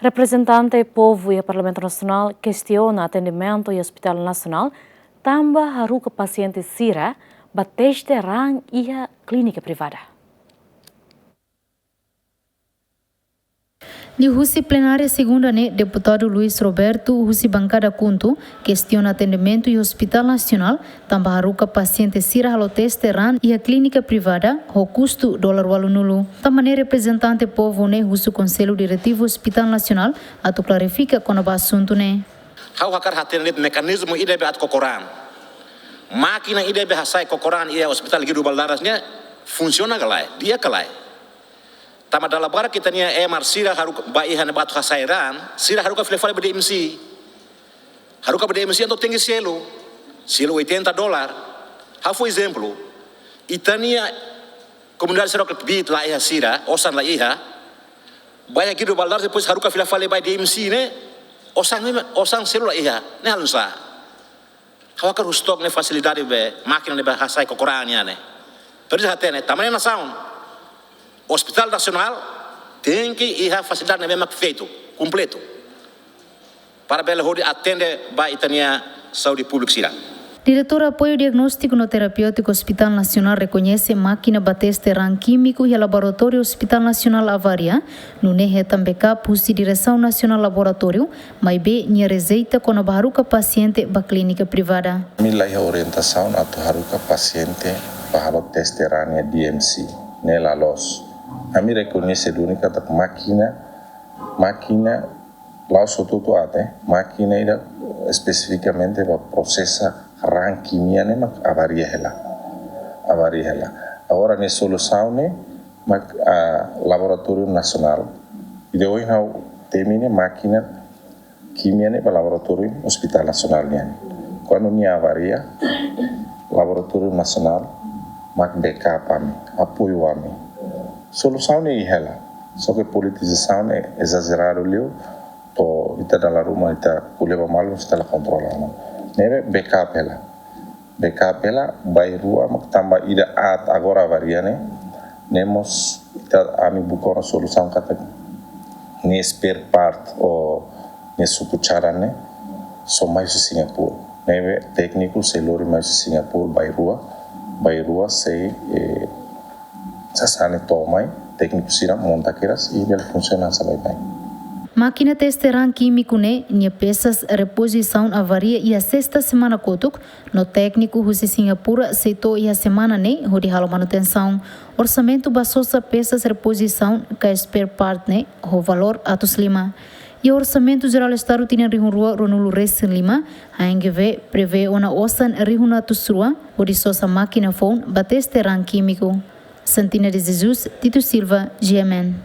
Representante povo e Parlamento Nacional questiona atendimento e Hospital Nacional, também haruka paciente sira, bateste rang e a clínica privada. De Russi plenária segunda, deputado Luiz Roberto Russi bancada Kuntu questiona atendimento e Hospital Nacional, também haruka paciente sira halo teste ran e a clínica privada, o custo $8. Também representante povo Russi Conselho Diretivo Hospital Nacional, atu clarifica quando o assunto Hau hakar hatene mekanisme IDB at kokoran. Máquina IDB hasai kokoran ia Hospital Gidu Baldarasnya funciona galai, dia galai. Tama dalam bara kita nia MR sira haruka baihan batu hasairan, sira haruka file BDMC. Haruka BDMC untuk tinggi selo $80. Hau for exemplo, itania comunidade serok bit la iha sira, osan la iha, banyak Gidu Baldaras depois haruka file BDMC ne, osang selo la iha, ne halunsa. Hau akar stok ne fasilidade be máquina ne hasai kokorania ne. Perdi hatene, tamane na sound. Hospital Nacional tem que ir a facilidade mesmo feito, completo. Para bela rode atende ba itania saúde pública sira. Diretor Apoio Diagnóstico no Terapêutico Hospital Nacional reconhece máquina bateste ran químico e laboratório Hospital Nacional Avaria, no nehe também pusi Direção Nacional Laboratório, mas be nia receita quando baruca paciente ba clínica privada. Mila orientação a baruca paciente para teste ran e DMC, nela los. A mim reconhece a única máquina lá sotuto até máquina ira especificamente para processar ranquimia ne mak avaria hela agora ne solução ne mak laboratório nacional e depois não termina máquina química ne para laboratório hospital nacional ne quando nia avaria laboratório nacional mak backup ami apoio ami solução ne hela só que politização é exagerado leu to ita dalla Roma ita kuleva malu sta la controlano neve backup ela by rua mak tamba ida at agora variane nemos ita ami bukono solução kata ne spare part o ne supucharane so mais Singapore neve técnico selori mais Singapore by rua sei sasane tomai técnico sira monta keras e ele funciona sabe bem. Máquina teste ran químico nia peças reposição avaria e a sexta semana kotuk no técnico Russi Singapura aceitou e a semana hodi halo manutenção orçamento basosa peças reposição ka spare part o valor atus lima e o orçamento geral estado tinha rua ronulu res lima ANGV prevê ona osan rihuna atus rua hodi sosa máquina phone bateste ran químico Santina de Jesus Tito Silva GMN